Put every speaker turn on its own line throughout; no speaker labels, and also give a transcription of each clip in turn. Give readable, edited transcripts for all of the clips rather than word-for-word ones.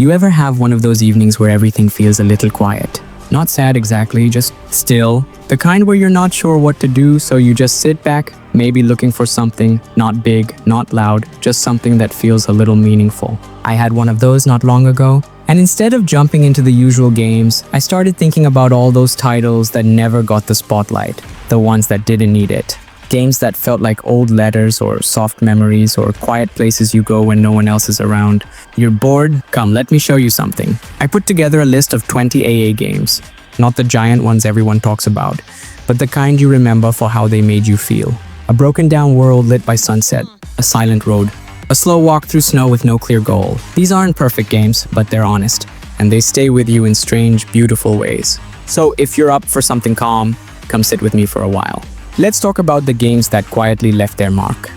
You ever have one of those evenings where everything feels a little quiet? Not sad exactly, just still. The kind where you're not sure what to do, so you just sit back, maybe looking for something, not big, not loud, just something that feels a little meaningful. I had one of those not long ago, and instead of jumping into the usual games, I started thinking about all those titles that never got the spotlight, the ones that didn't need it. Games that felt like old letters or soft memories or quiet places you go when no one else is around. You're bored? Come, let me show you something. I put together a list of 20 AA games. Not the giant ones everyone talks about, but the kind you remember for how they made you feel. A broken down world lit by sunset, a silent road, a slow walk through snow with no clear goal. These aren't perfect games, but they're honest, and they stay with you in strange, beautiful ways. So if you're up for something calm, come sit with me for a while. Let's talk about the games that quietly left their mark.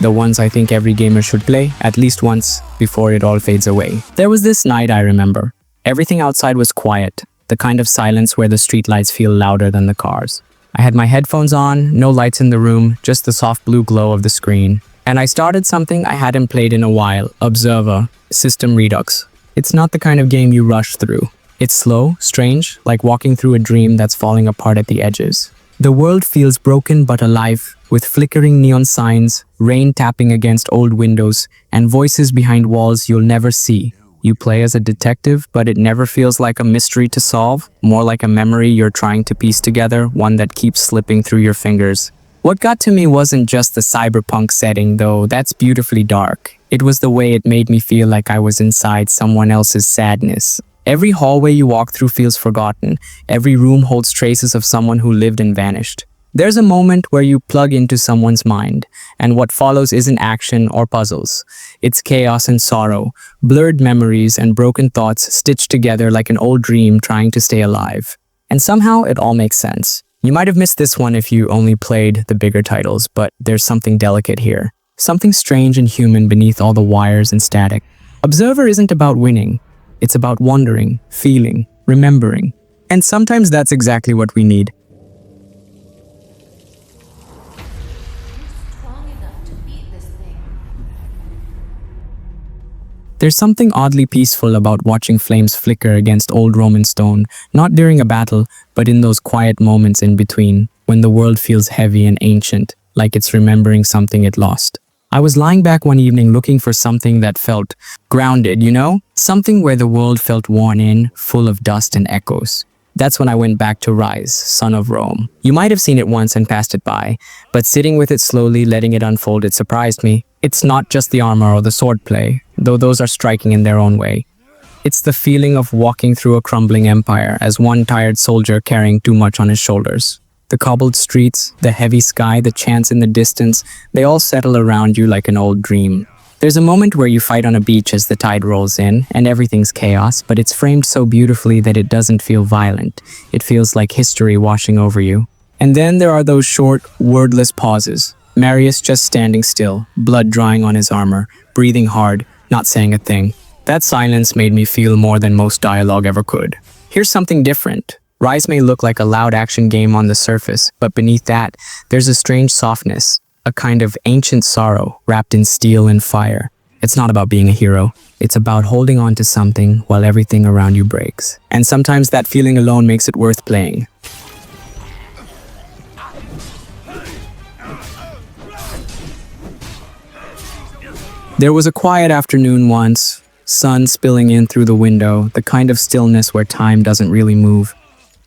The ones I think every gamer should play at least once before it all fades away. There was this night I remember. Everything outside was quiet, the kind of silence where the streetlights feel louder than the cars. I had my headphones on, no lights in the room, just the soft blue glow of the screen. And I started something I hadn't played in a while, Observer, System Redux. It's not the kind of game you rush through. It's slow, strange, like walking through a dream that's falling apart at the edges. The world feels broken but alive, with flickering neon signs, rain tapping against old windows, and voices behind walls you'll never see. You play as a detective, but it never feels like a mystery to solve, more like a memory you're trying to piece together, one that keeps slipping through your fingers. What got to me wasn't just the cyberpunk setting, though that's beautifully dark. It was the way it made me feel like I was inside someone else's sadness. Every hallway you walk through feels forgotten. Every room holds traces of someone who lived and vanished. There's a moment where you plug into someone's mind, and what follows isn't action or puzzles. It's chaos and sorrow, blurred memories and broken thoughts stitched together like an old dream trying to stay alive. And somehow it all makes sense. You might have missed this one if you only played the bigger titles, but there's something delicate here. Something strange and human beneath all the wires and static. Observer isn't about winning. It's about wondering, feeling, remembering. And sometimes that's exactly what we need. There's something oddly peaceful about watching flames flicker against old Roman stone, not during a battle, but in those quiet moments in between, when the world feels heavy and ancient, like it's remembering something it lost. I was lying back one evening looking for something that felt grounded, you know? Something where the world felt worn in, full of dust and echoes. That's when I went back to Ryse, Son of Rome. You might have seen it once and passed it by, but sitting with it slowly, letting it unfold, it surprised me. It's not just the armor or the swordplay, though those are striking in their own way. It's the feeling of walking through a crumbling empire as one tired soldier carrying too much on his shoulders. The cobbled streets, the heavy sky, the chants in the distance, they all settle around you like an old dream. There's a moment where you fight on a beach as the tide rolls in, and everything's chaos, but it's framed so beautifully that it doesn't feel violent. It feels like history washing over you. And then there are those short, wordless pauses. Marius just standing still, blood drying on his armor, breathing hard, not saying a thing. That silence made me feel more than most dialogue ever could. Here's something different. Ryse may look like a loud action game on the surface, but beneath that, there's a strange softness, a kind of ancient sorrow wrapped in steel and fire. It's not about being a hero. It's about holding on to something while everything around you breaks. And sometimes that feeling alone makes it worth playing. There was a quiet afternoon once, sun spilling in through the window, the kind of stillness where time doesn't really move.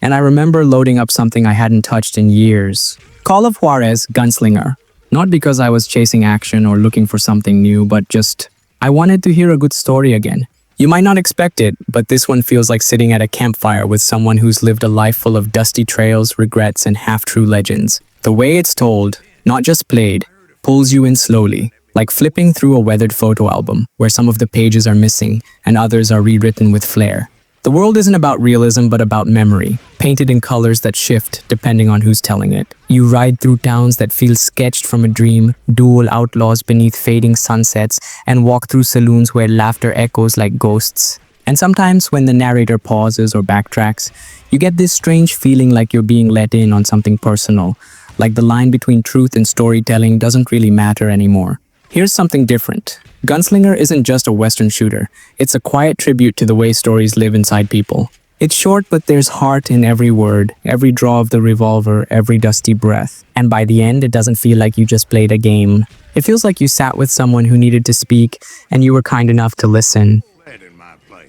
And I remember loading up something I hadn't touched in years. Call of Juarez, Gunslinger. Not because I was chasing action or looking for something new, but just, I wanted to hear a good story again. You might not expect it, but this one feels like sitting at a campfire with someone who's lived a life full of dusty trails, regrets, and half-true legends. The way it's told, not just played, pulls you in slowly, like flipping through a weathered photo album, where some of the pages are missing and others are rewritten with flair. The world isn't about realism, but about memory, painted in colors that shift depending on who's telling it. You ride through towns that feel sketched from a dream, duel outlaws beneath fading sunsets, and walk through saloons where laughter echoes like ghosts. And sometimes when the narrator pauses or backtracks, you get this strange feeling like you're being let in on something personal, like the line between truth and storytelling doesn't really matter anymore. Here's something different. Gunslinger isn't just a Western shooter. It's a quiet tribute to the way stories live inside people. It's short, but there's heart in every word, every draw of the revolver, every dusty breath. And by the end, it doesn't feel like you just played a game. It feels like you sat with someone who needed to speak, and you were kind enough to listen.
In my place.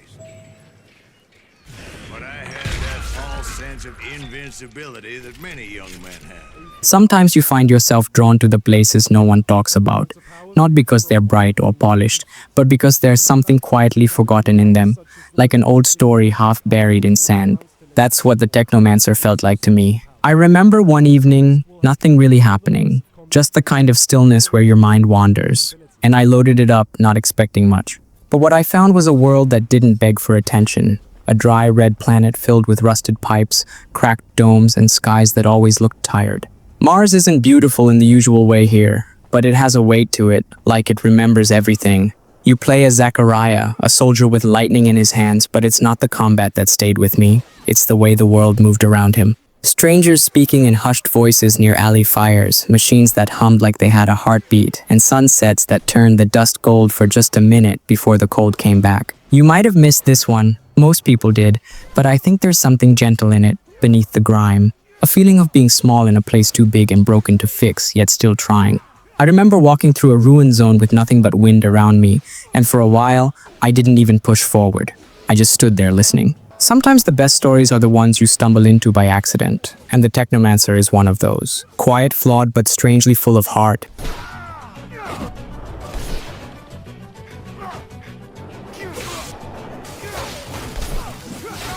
But I had that false sense of invincibility that many young men have.
Sometimes you find yourself drawn to the places no one talks about, not because they're bright or polished, but because there's something quietly forgotten in them, like an old story half buried in sand. That's what the Technomancer felt like to me. I remember one evening, nothing really happening, just the kind of stillness where your mind wanders, and I loaded it up, not expecting much. But what I found was a world that didn't beg for attention. A dry red planet filled with rusted pipes, cracked domes, and skies that always looked tired. Mars isn't beautiful in the usual way here, but it has a weight to it, like it remembers everything. You play as Zachariah, a soldier with lightning in his hands, but it's not the combat that stayed with me. It's the way the world moved around him. Strangers speaking in hushed voices near alley fires, machines that hummed like they had a heartbeat, and sunsets that turned the dust gold for just a minute before the cold came back. You might have missed this one. Most people did, but I think there's something gentle in it, beneath the grime. A feeling of being small in a place too big and broken to fix, yet still trying. I remember walking through a ruined zone with nothing but wind around me, and for a while, I didn't even push forward. I just stood there listening. Sometimes the best stories are the ones you stumble into by accident, and the Technomancer is one of those. Quiet, flawed, but strangely full of heart.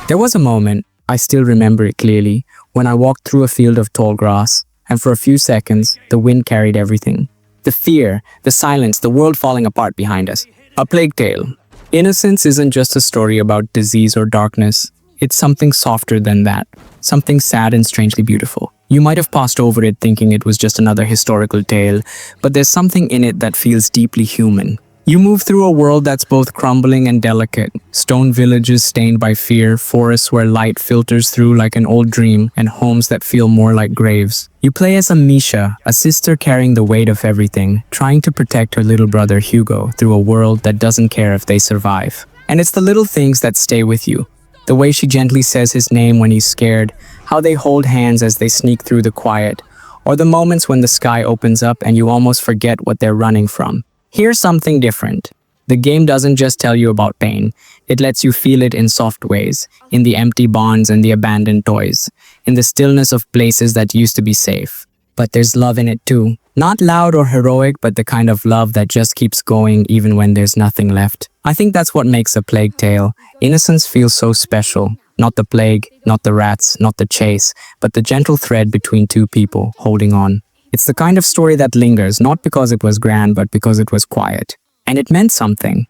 There was a moment, I still remember it clearly, when I walked through a field of tall grass, and for a few seconds, the wind carried everything. The fear, the silence, the world falling apart behind us. A plague tale. Innocence isn't just a story about disease or darkness. It's something softer than that. Something sad and strangely beautiful. You might have passed over it thinking it was just another historical tale, but there's something in it that feels deeply human. You move through a world that's both crumbling and delicate. Stone villages stained by fear, forests where light filters through like an old dream, and homes that feel more like graves. You play as Misha, a sister carrying the weight of everything, trying to protect her little brother Hugo through a world that doesn't care if they survive. And it's the little things that stay with you. The way she gently says his name when he's scared, how they hold hands as they sneak through the quiet, or the moments when the sky opens up and you almost forget what they're running from. Here's something different. The game doesn't just tell you about pain. It lets you feel it in soft ways, in the empty barns and the abandoned toys, in the stillness of places that used to be safe. But there's love in it too. Not loud or heroic, but the kind of love that just keeps going even when there's nothing left. I think that's what makes a plague tale. Innocence feels so special. Not the plague, not the rats, not the chase, but the gentle thread between two people holding on. It's the kind of story that lingers, not because it was grand, but because it was quiet. And it meant something.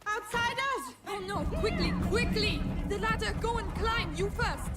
Outsiders! Oh no, quickly, quickly! The ladder, go and climb, you first!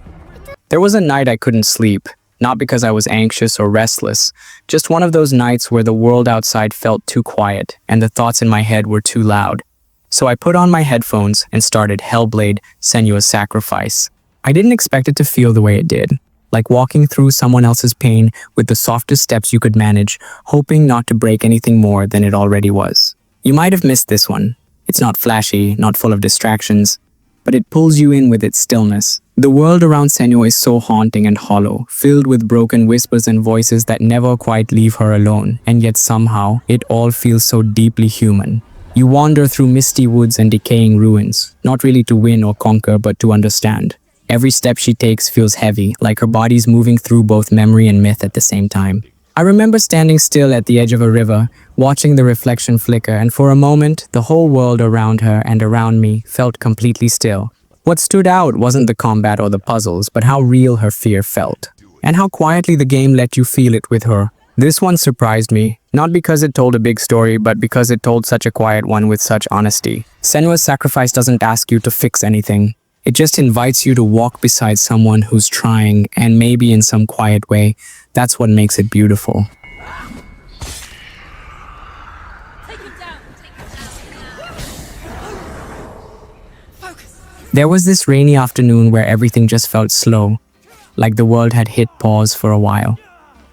There was a night I couldn't sleep, not because I was anxious or restless, just one of those nights where the world outside felt too quiet and the thoughts in my head were too loud. So I put on my headphones and started Hellblade, Senua's Sacrifice. I didn't expect it to feel the way it did. Like walking through someone else's pain with the softest steps you could manage, hoping not to break anything more than it already was. You might have missed this one. It's not flashy, not full of distractions, but it pulls you in with its stillness. The world around Senua is so haunting and hollow, filled with broken whispers and voices that never quite leave her alone, and yet somehow, it all feels so deeply human. You wander through misty woods and decaying ruins, not really to win or conquer, but to understand. Every step she takes feels heavy, like her body's moving through both memory and myth at the same time. I remember standing still at the edge of a river, watching the reflection flicker, and for a moment, the whole world around her and around me felt completely still. What stood out wasn't the combat or the puzzles, but how real her fear felt, and how quietly the game let you feel it with her. This one surprised me, not because it told a big story, but because it told such a quiet one with such honesty. Senua's Sacrifice doesn't ask you to fix anything. It just invites you to walk beside someone who's trying, and maybe in some quiet way, that's what makes it beautiful.
Take him down! Focus!
There was this rainy afternoon where everything just felt slow, like the world had hit pause for a while.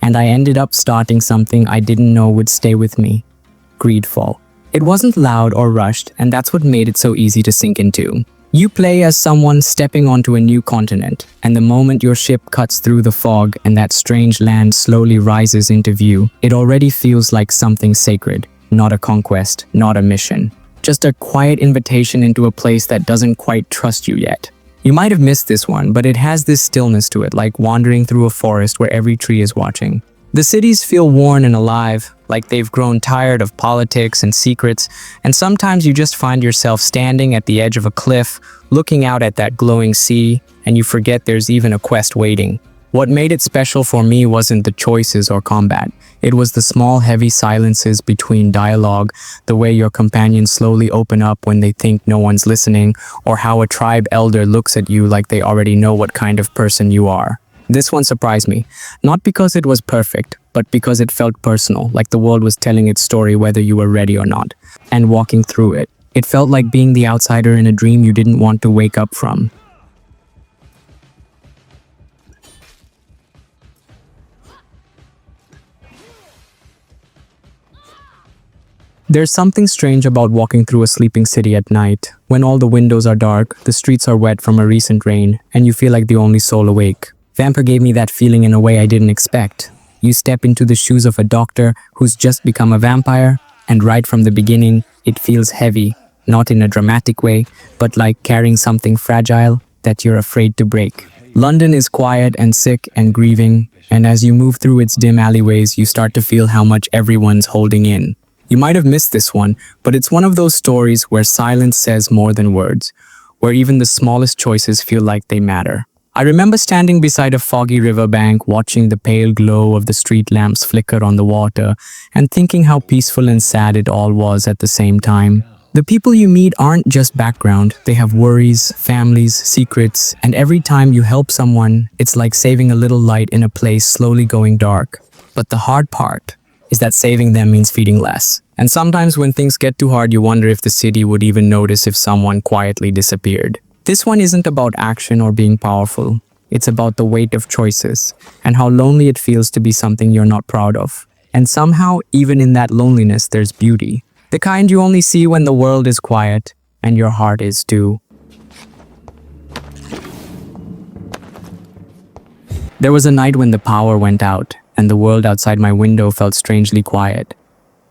and I ended up starting something I didn't know would stay with me. GreedFall. It wasn't loud or rushed, and that's what made it so easy to sink into. You play as someone stepping onto a new continent, and the moment your ship cuts through the fog and that strange land slowly rises into view, it already feels like something sacred, not a conquest, not a mission. Just a quiet invitation into a place that doesn't quite trust you yet. You might have missed this one, but it has this stillness to it, like wandering through a forest where every tree is watching. The cities feel worn and alive, like they've grown tired of politics and secrets, and sometimes you just find yourself standing at the edge of a cliff, looking out at that glowing sea, and you forget there's even a quest waiting. What made it special for me wasn't the choices or combat. It was the small, heavy silences between dialogue, the way your companions slowly open up when they think no one's listening, or how a tribe elder looks at you like they already know what kind of person you are. This one surprised me, not because it was perfect, but because it felt personal, like the world was telling its story whether you were ready or not. And walking through it, it felt like being the outsider in a dream you didn't want to wake up from. There's something strange about walking through a sleeping city at night, when all the windows are dark, the streets are wet from a recent rain, and you feel like the only soul awake. Vampyr gave me that feeling in a way I didn't expect. You step into the shoes of a doctor who's just become a vampire, and right from the beginning, it feels heavy, not in a dramatic way, but like carrying something fragile that you're afraid to break. London is quiet and sick and grieving, and as you move through its dim alleyways, you start to feel how much everyone's holding in. You might have missed this one, but it's one of those stories where silence says more than words, where even the smallest choices feel like they matter. I remember standing beside a foggy riverbank, watching the pale glow of the street lamps flicker on the water, and thinking how peaceful and sad it all was at the same time. The people you meet aren't just background, they have worries, families, secrets, and every time you help someone, it's like saving a little light in a place slowly going dark. But the hard part is that saving them means feeding less. And sometimes when things get too hard, you wonder if the city would even notice if someone quietly disappeared. This one isn't about action or being powerful. It's about the weight of choices and how lonely it feels to be something you're not proud of. And somehow, even in that loneliness, there's beauty. The kind you only see when the world is quiet and your heart is too. There was a night when the power went out and the world outside my window felt strangely quiet,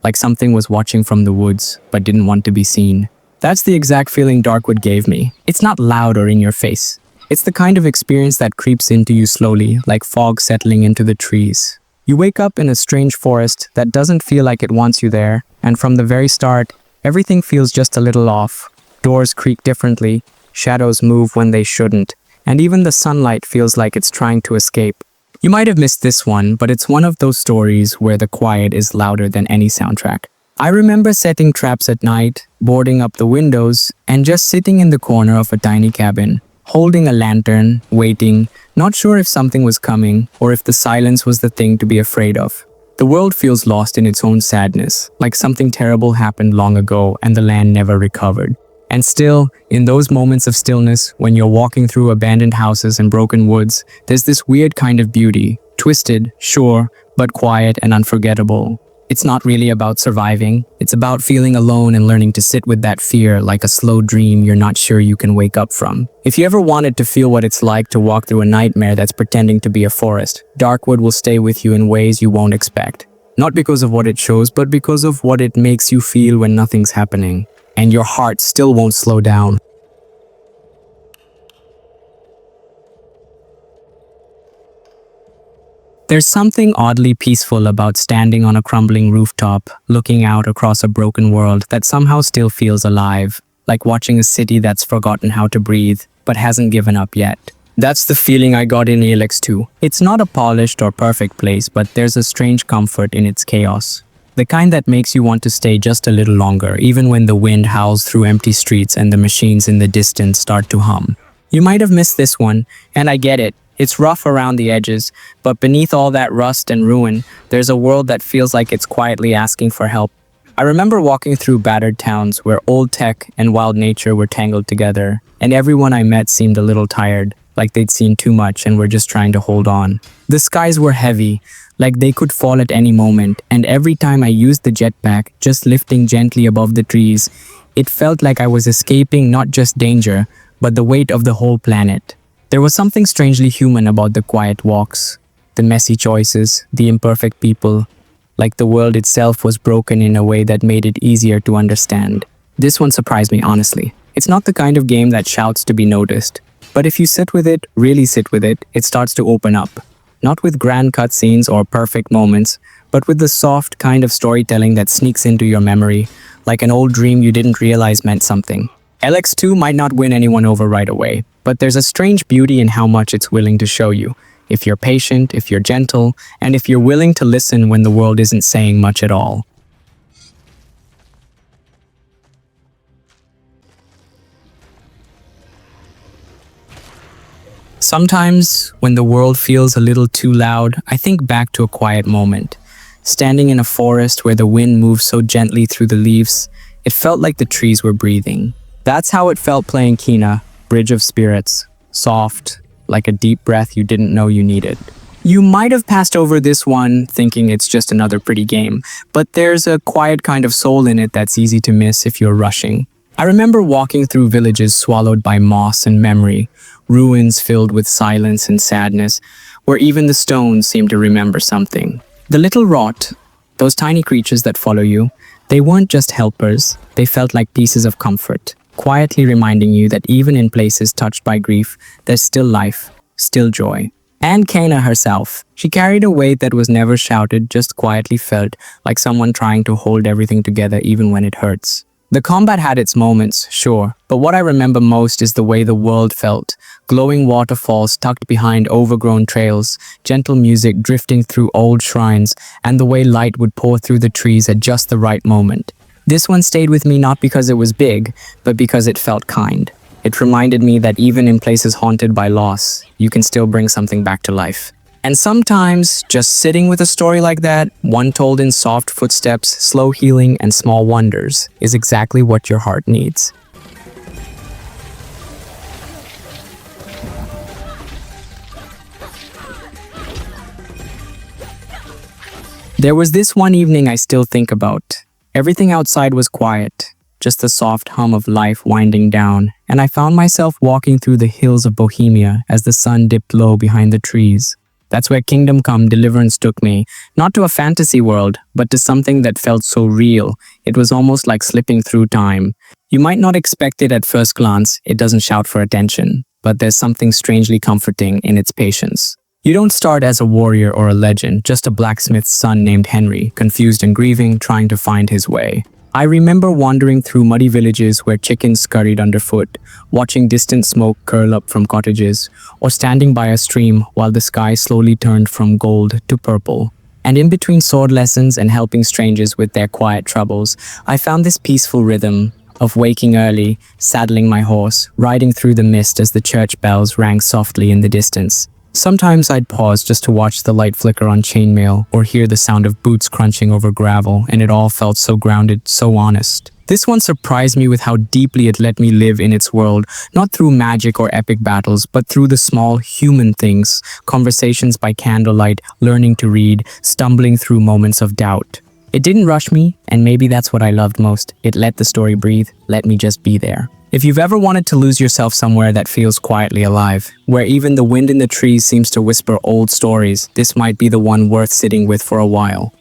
like something was watching from the woods but didn't want to be seen. That's the exact feeling Darkwood gave me. It's not loud or in your face. It's the kind of experience that creeps into you slowly, like fog settling into the trees. You wake up in a strange forest that doesn't feel like it wants you there, and from the very start, everything feels just a little off. Doors creak differently, shadows move when they shouldn't, and even the sunlight feels like it's trying to escape. You might have missed this one, but it's one of those stories where the quiet is louder than any soundtrack. I remember setting traps at night, boarding up the windows, and just sitting in the corner of a tiny cabin, holding a lantern, waiting, not sure if something was coming or if the silence was the thing to be afraid of. The world feels lost in its own sadness, like something terrible happened long ago and the land never recovered. And still, in those moments of stillness, when you're walking through abandoned houses and broken woods, there's this weird kind of beauty, twisted, sure, but quiet and unforgettable. It's not really about surviving. It's about feeling alone and learning to sit with that fear like a slow dream you're not sure you can wake up from. If you ever wanted to feel what it's like to walk through a nightmare that's pretending to be a forest, Darkwood will stay with you in ways you won't expect. Not because of what it shows, but because of what it makes you feel when nothing's happening. And your heart still won't slow down. There's something oddly peaceful about standing on a crumbling rooftop, looking out across a broken world that somehow still feels alive, like watching a city that's forgotten how to breathe, but hasn't given up yet. That's the feeling I got in ELEX too. It's not a polished or perfect place, but there's a strange comfort in its chaos. The kind that makes you want to stay just a little longer, even when the wind howls through empty streets and the machines in the distance start to hum. You might have missed this one, and I get it. It's rough around the edges, but beneath all that rust and ruin, there's a world that feels like it's quietly asking for help. I remember walking through battered towns where old tech and wild nature were tangled together, and everyone I met seemed a little tired. like they'd seen too much and were just trying to hold on. The skies were heavy, like they could fall at any moment, and every time I used the jetpack, just lifting gently above the trees, it felt like I was escaping not just danger, but the weight of the whole planet. There was something strangely human about the quiet walks, the messy choices, the imperfect people, like the world itself was broken in a way that made it easier to understand. This one surprised me, honestly. It's not the kind of game that shouts to be noticed, but if you sit with it, really sit with it, it starts to open up. Not with grand cutscenes or perfect moments, but with the soft kind of storytelling that sneaks into your memory, like an old dream you didn't realize meant something. ELEX 2 might not win anyone over right away, but there's a strange beauty in how much it's willing to show you. If you're patient, if you're gentle, and if you're willing to listen when the world isn't saying much at all. Sometimes, when the world feels a little too loud, I think back to a quiet moment. Standing in a forest where the wind moves so gently through the leaves, it felt like the trees were breathing. That's how it felt playing Kena, Bridge of Spirits. Soft, like a deep breath you didn't know you needed. You might have passed over this one thinking it's just another pretty game, but there's a quiet kind of soul in it that's easy to miss if you're rushing. I remember walking through villages swallowed by moss and memory, ruins filled with silence and sadness, where even the stones seemed to remember something. The little rot, those tiny creatures that follow you, they weren't just helpers, they felt like pieces of comfort, quietly reminding you that even in places touched by grief, there's still life, still joy. And Kena herself, she carried a weight that was never shouted, just quietly felt, like someone trying to hold everything together even when it hurts. The combat had its moments, sure, but what I remember most is the way the world felt. Glowing waterfalls tucked behind overgrown trails, gentle music drifting through old shrines, and the way light would pour through the trees at just the right moment. This one stayed with me not because it was big, but because it felt kind. It reminded me that even in places haunted by loss, you can still bring something back to life. And sometimes, just sitting with a story like that, one told in soft footsteps, slow healing, and small wonders, is exactly what your heart needs. There was this one evening I still think about. Everything outside was quiet, just the soft hum of life winding down, and I found myself walking through the hills of Bohemia as the sun dipped low behind the trees. That's where Kingdom Come Deliverance took me, not to a fantasy world, but to something that felt so real. It was almost like slipping through time. You might not expect it at first glance, it doesn't shout for attention, but there's something strangely comforting in its patience. You don't start as a warrior or a legend, just a blacksmith's son named Henry, confused and grieving, trying to find his way. I remember wandering through muddy villages where chickens scurried underfoot, watching distant smoke curl up from cottages, or standing by a stream while the sky slowly turned from gold to purple. And in between sword lessons and helping strangers with their quiet troubles, I found this peaceful rhythm of waking early, saddling my horse, riding through the mist as the church bells rang softly in the distance. Sometimes I'd pause just to watch the light flicker on chainmail or hear the sound of boots crunching over gravel, and it all felt so grounded, so honest. This one surprised me with how deeply it let me live in its world, not through magic or epic battles, but through the small human things, conversations by candlelight, learning to read, stumbling through moments of doubt. It didn't rush me, and maybe that's what I loved most. It let the story breathe, let me just be there. If you've ever wanted to lose yourself somewhere that feels quietly alive, where even the wind in the trees seems to whisper old stories, this might be the one worth sitting with for a while.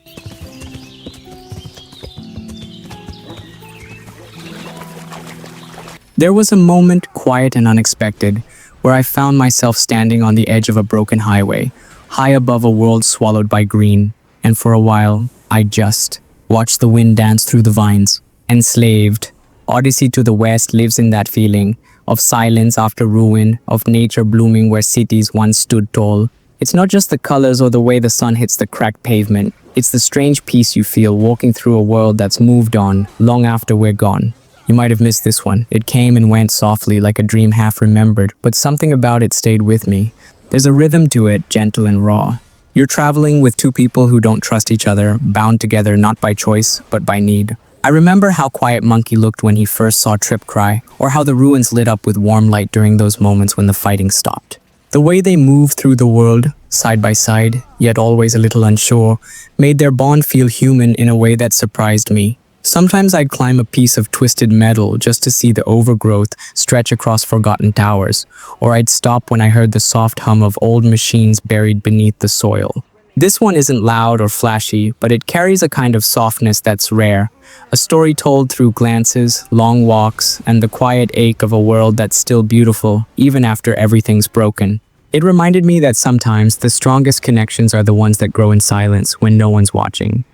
There was a moment, quiet and unexpected, where I found myself standing on the edge of a broken highway, high above a world swallowed by green, and for a while, I just watched the wind dance through the vines. Enslaved. Odyssey to the west lives in that feeling of silence after ruin, of nature blooming where cities once stood tall. It's not just the colors or the way the sun hits the cracked pavement. It's the strange peace you feel walking through a world that's moved on long after we're gone. You might have missed this one. It came and went softly like a dream half remembered, but something about it stayed with me. There's a rhythm to it, gentle and raw. You're traveling with two people who don't trust each other, bound together not by choice, but by need. I remember how Quiet Monkey looked when he first saw Trip cry, or how the ruins lit up with warm light during those moments when the fighting stopped. The way they move through the world, side by side, yet always a little unsure, made their bond feel human in a way that surprised me. Sometimes I'd climb a piece of twisted metal just to see the overgrowth stretch across forgotten towers, or I'd stop when I heard the soft hum of old machines buried beneath the soil. This one isn't loud or flashy, but it carries a kind of softness that's rare. A story told through glances, long walks, and the quiet ache of a world that's still beautiful, even after everything's broken. It reminded me that sometimes the strongest connections are the ones that grow in silence when no one's watching.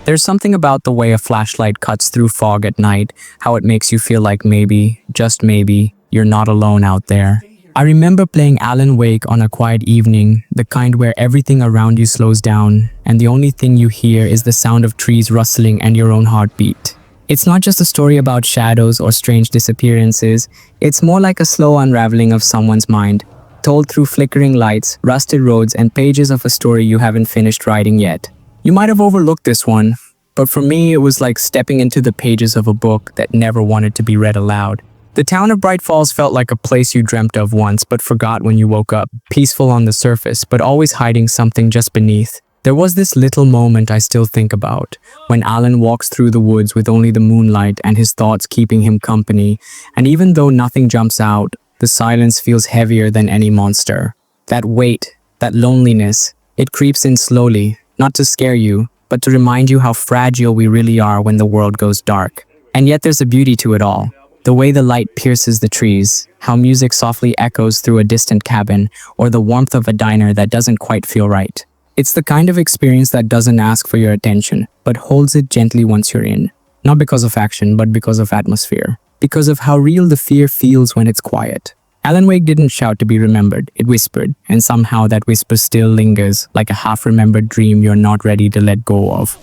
There's something about the way a flashlight cuts through fog at night, how it makes you feel like maybe, just maybe, you're not alone out there. I remember playing Alan Wake on a quiet evening, the kind where everything around you slows down, and the only thing you hear is the sound of trees rustling and your own heartbeat. It's not just a story about shadows or strange disappearances, it's more like a slow unraveling of someone's mind, told through flickering lights, rusted roads, and pages of a story you haven't finished writing yet. You might have overlooked this one, but for me it was like stepping into the pages of a book that never wanted to be read aloud. The town of Bright Falls felt like a place you dreamt of once but forgot when you woke up, peaceful on the surface but always hiding something just beneath. There was this little moment I still think about, when Alan walks through the woods with only the moonlight and his thoughts keeping him company, and even though nothing jumps out, the silence feels heavier than any monster. That weight, that loneliness, it creeps in slowly, not to scare you, but to remind you how fragile we really are when the world goes dark. And yet there's a beauty to it all. The way the light pierces the trees, how music softly echoes through a distant cabin, or the warmth of a diner that doesn't quite feel right. It's the kind of experience that doesn't ask for your attention, but holds it gently once you're in. Not because of action, but because of atmosphere. Because of how real the fear feels when it's quiet. Alan Wake didn't shout to be remembered, it whispered, and somehow that whisper still lingers, like a half-remembered dream you're not ready to let go of.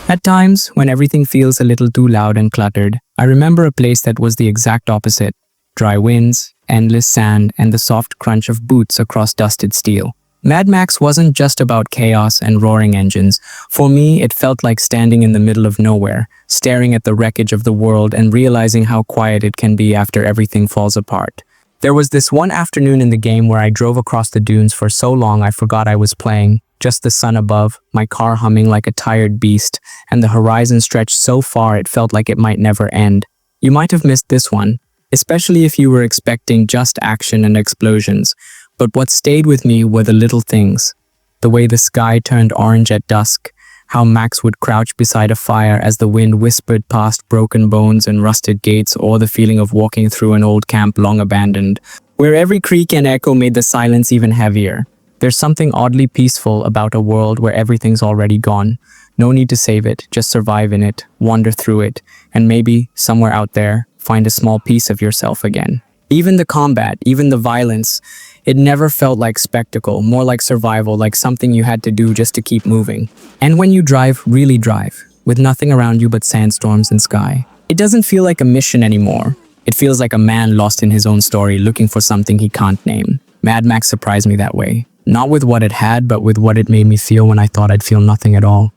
At times, when everything feels a little too loud and cluttered, I remember a place that was the exact opposite. Dry winds, endless sand, and the soft crunch of boots across dusted steel. Mad Max wasn't just about chaos and roaring engines. For me, it felt like standing in the middle of nowhere, staring at the wreckage of the world and realizing how quiet it can be after everything falls apart. There was this one afternoon in the game where I drove across the dunes for so long I forgot I was playing. Just the sun above, my car humming like a tired beast, and the horizon stretched so far it felt like it might never end. You might have missed this one, especially if you were expecting just action and explosions. But what stayed with me were the little things. The way the sky turned orange at dusk, how Max would crouch beside a fire as the wind whispered past broken bones and rusted gates, or the feeling of walking through an old camp long abandoned, where every creak and echo made the silence even heavier. There's something oddly peaceful about a world where everything's already gone. No need to save it, just survive in it, wander through it, and maybe, somewhere out there, find a small piece of yourself again. Even the combat, even the violence, it never felt like spectacle, more like survival, like something you had to do just to keep moving. And when you drive, really drive, with nothing around you but sandstorms and sky, it doesn't feel like a mission anymore. It feels like a man lost in his own story, looking for something he can't name. Mad Max surprised me that way. Not with what it had, but with what it made me feel when I thought I'd feel nothing at all.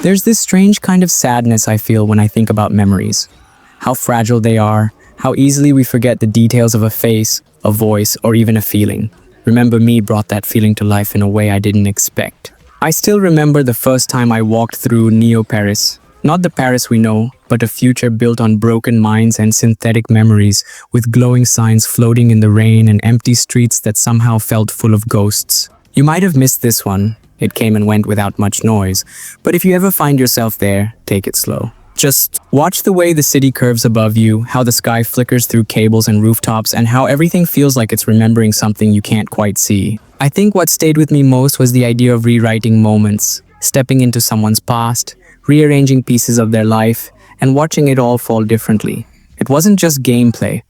There's this strange kind of sadness I feel when I think about memories. How fragile they are, how easily we forget the details of a face, a voice, or even a feeling. Remember Me brought that feeling to life in a way I didn't expect. I still remember the first time I walked through Neo Paris. Not the Paris we know, but a future built on broken minds and synthetic memories, with glowing signs floating in the rain and empty streets that somehow felt full of ghosts. You might have missed this one. It came and went without much noise, but if you ever find yourself there, take it slow. Just watch the way the city curves above you, how the sky flickers through cables and rooftops, and how everything feels like it's remembering something you can't quite see. I think what stayed with me most was the idea of rewriting moments, stepping into someone's past, rearranging pieces of their life, and watching it all fall differently. It wasn't just gameplay.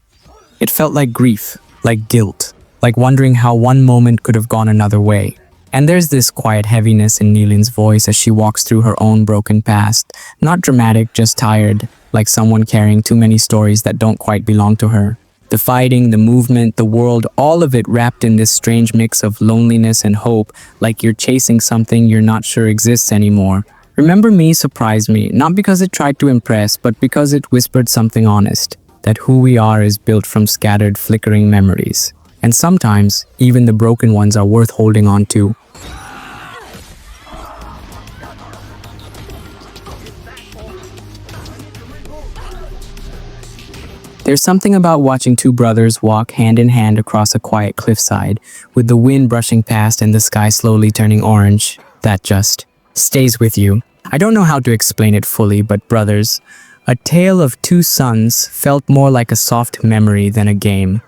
It felt like grief, like guilt, like wondering how one moment could have gone another way. And there's this quiet heaviness in Neelin's voice as she walks through her own broken past. Not dramatic, just tired, like someone carrying too many stories that don't quite belong to her. The fighting, the movement, the world, all of it wrapped in this strange mix of loneliness and hope, like you're chasing something you're not sure exists anymore. Remember Me surprised me, not because it tried to impress, but because it whispered something honest, that who we are is built from scattered, flickering memories. And sometimes, even the broken ones are worth holding on to. There's something about watching two brothers walk hand in hand across a quiet cliffside, with the wind brushing past and the sky slowly turning orange, that just stays with you. I don't know how to explain it fully, but Brothers, A Tale of Two Sons, felt more like a soft memory than a game.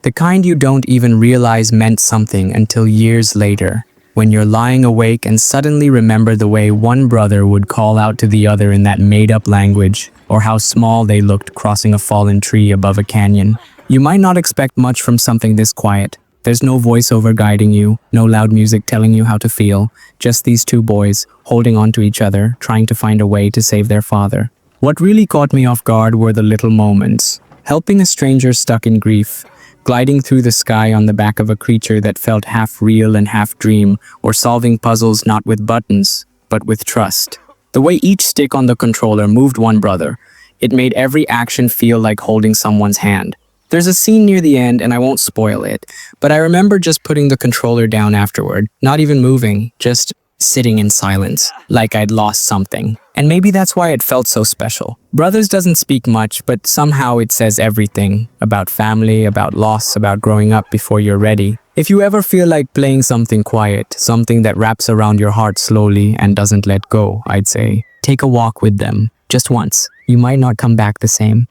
The kind you don't even realize meant something until years later, when you're lying awake and suddenly remember the way one brother would call out to the other in that made-up language, or how small they looked crossing a fallen tree above a canyon. You might not expect much from something this quiet. There's no voiceover guiding you, no loud music telling you how to feel, just these two boys holding on to each other, trying to find a way to save their father. What really caught me off guard were the little moments. Helping a stranger stuck in grief, gliding through the sky on the back of a creature that felt half real and half dream, or solving puzzles not with buttons, but with trust. The way each stick on the controller moved one brother, it made every action feel like holding someone's hand. There's a scene near the end, and I won't spoil it, but I remember just putting the controller down afterward, not even moving, just sitting in silence, like I'd lost something. And maybe that's why it felt so special. Brothers doesn't speak much, but somehow it says everything about family, about loss, about growing up before you're ready. If you ever feel like playing something quiet, something that wraps around your heart slowly and doesn't let go, I'd say, take a walk with them, just once. You might not come back the same.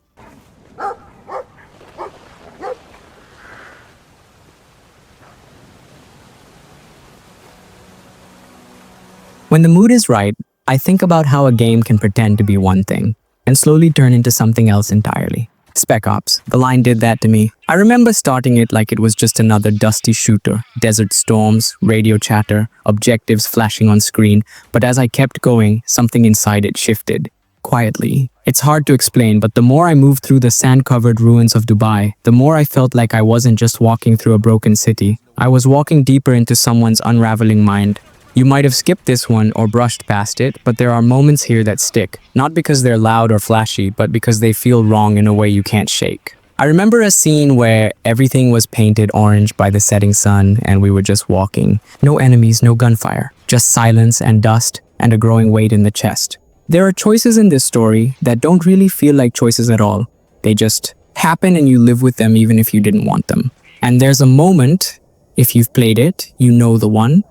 When the mood is right, I think about how a game can pretend to be one thing and slowly turn into something else entirely. Spec Ops, the line did that to me. I remember starting it like it was just another dusty shooter, desert storms, radio chatter, objectives flashing on screen, but as I kept going, something inside it shifted. Quietly. It's hard to explain, but the more I moved through the sand-covered ruins of Dubai, the more I felt like I wasn't just walking through a broken city. I was walking deeper into someone's unraveling mind. You might have skipped this one or brushed past it, but there are moments here that stick, not because they're loud or flashy, but because they feel wrong in a way you can't shake. I remember a scene where everything was painted orange by the setting sun and we were just walking. No enemies, no gunfire, just silence and dust and a growing weight in the chest. There are choices in this story that don't really feel like choices at all. They just happen and you live with them even if you didn't want them. And there's a moment, if you've played it, you know the one,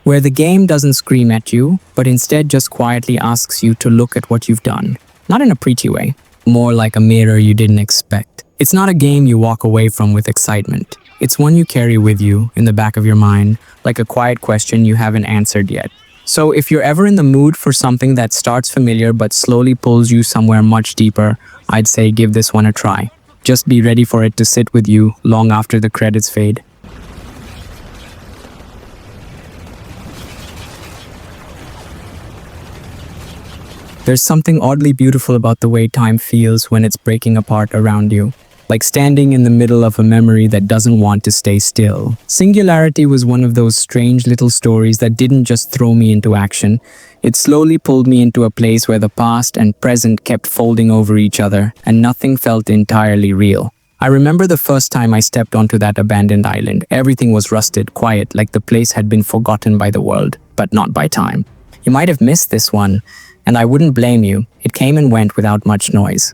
where the game doesn't scream at you, but instead just quietly asks you to look at what you've done. Not in a preachy way, more like a mirror you didn't expect. It's not a game you walk away from with excitement. It's one you carry with you in the back of your mind, like a quiet question you haven't answered yet. So if you're ever in the mood for something that starts familiar but slowly pulls you somewhere much deeper, I'd say give this one a try. Just be ready for it to sit with you long after the credits fade. There's something oddly beautiful about the way time feels when it's breaking apart around you, like standing in the middle of a memory that doesn't want to stay still. Singularity was one of those strange little stories that didn't just throw me into action. It slowly pulled me into a place where the past and present kept folding over each other, and nothing felt entirely real. I remember the first time I stepped onto that abandoned island. Everything was rusted, quiet, like the place had been forgotten by the world, but not by time. You might have missed this one, and I wouldn't blame you. It came and went without much noise.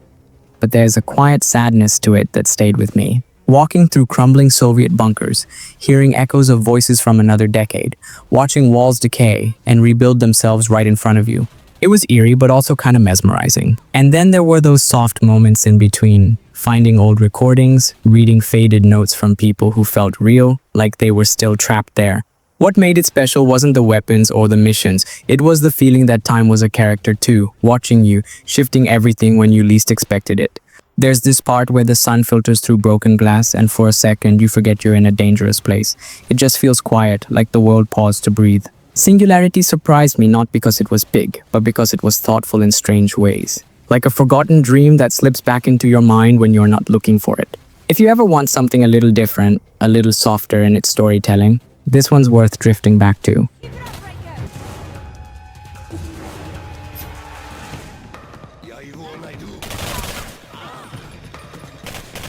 But there's a quiet sadness to it that stayed with me. Walking through crumbling Soviet bunkers, hearing echoes of voices from another decade, watching walls decay and rebuild themselves right in front of you. It was eerie, but also kind of mesmerizing. And then there were those soft moments in between, finding old recordings, reading faded notes from people who felt real, like they were still trapped there. What made it special wasn't the weapons or the missions. It was the feeling that time was a character too, watching you, shifting everything when you least expected it. There's this part where the sun filters through broken glass and for a second you forget you're in a dangerous place. It just feels quiet, like the world paused to breathe. Singularity surprised me not because it was big, but because it was thoughtful in strange ways. Like a forgotten dream that slips back into your mind when you're not looking for it. If you ever want something a little different, a little softer in its storytelling, this one's worth drifting back to.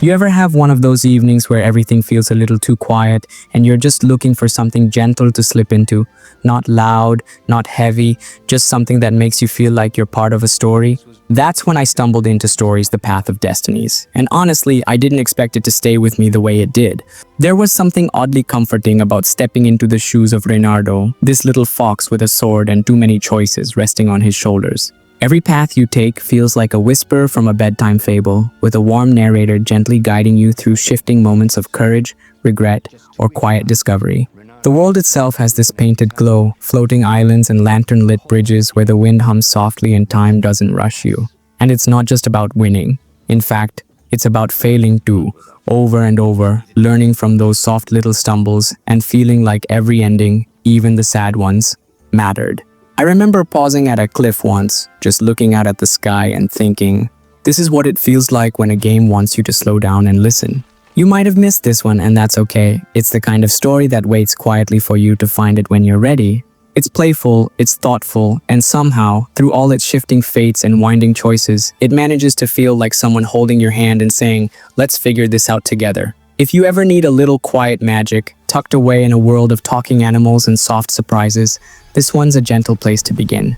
You ever have one of those evenings where everything feels a little too quiet and you're just looking for something gentle to slip into? Not loud, not heavy, just something that makes you feel like you're part of a story? That's when I stumbled into Stories: The Path of Destinies. And honestly, I didn't expect it to stay with me the way it did. There was something oddly comforting about stepping into the shoes of Reynardo, this little fox with a sword and too many choices resting on his shoulders. Every path you take feels like a whisper from a bedtime fable, with a warm narrator gently guiding you through shifting moments of courage, regret, or quiet discovery. The world itself has this painted glow, floating islands and lantern-lit bridges where the wind hums softly and time doesn't rush you. And it's not just about winning. In fact, it's about failing too, over and over, learning from those soft little stumbles and feeling like every ending, even the sad ones, mattered. I remember pausing at a cliff once, just looking out at the sky and thinking, this is what it feels like when a game wants you to slow down and listen. You might have missed this one, and that's okay. It's the kind of story that waits quietly for you to find it when you're ready. It's playful, it's thoughtful, and somehow, through all its shifting fates and winding choices, it manages to feel like someone holding your hand and saying, let's figure this out together. If you ever need a little quiet magic, tucked away in a world of talking animals and soft surprises, this one's a gentle place to begin.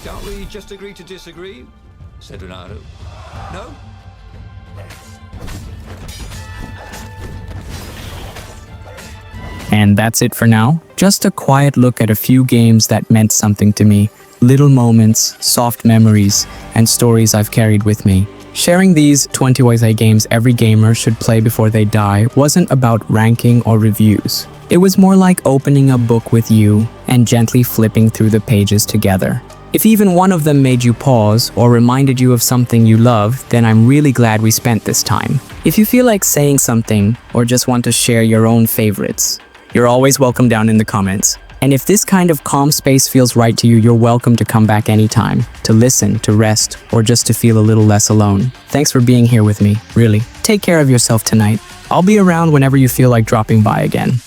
Can't we just agree to disagree? Said Reynardo. No?
And that's it for now. Just a quiet look at a few games that meant something to me. Little moments, soft memories, and stories I've carried with me. Sharing these 20 ways games every gamer should play before they die wasn't about ranking or reviews. It was more like opening a book with you and gently flipping through the pages together. If even one of them made you pause or reminded you of something you love, then I'm really glad we spent this time. If you feel like saying something or just want to share your own favorites, you're always welcome down in the comments. And if this kind of calm space feels right to you, you're welcome to come back anytime, to listen, to rest, or just to feel a little less alone. Thanks for being here with me, really. Take care of yourself tonight. I'll be around whenever you feel like dropping by again.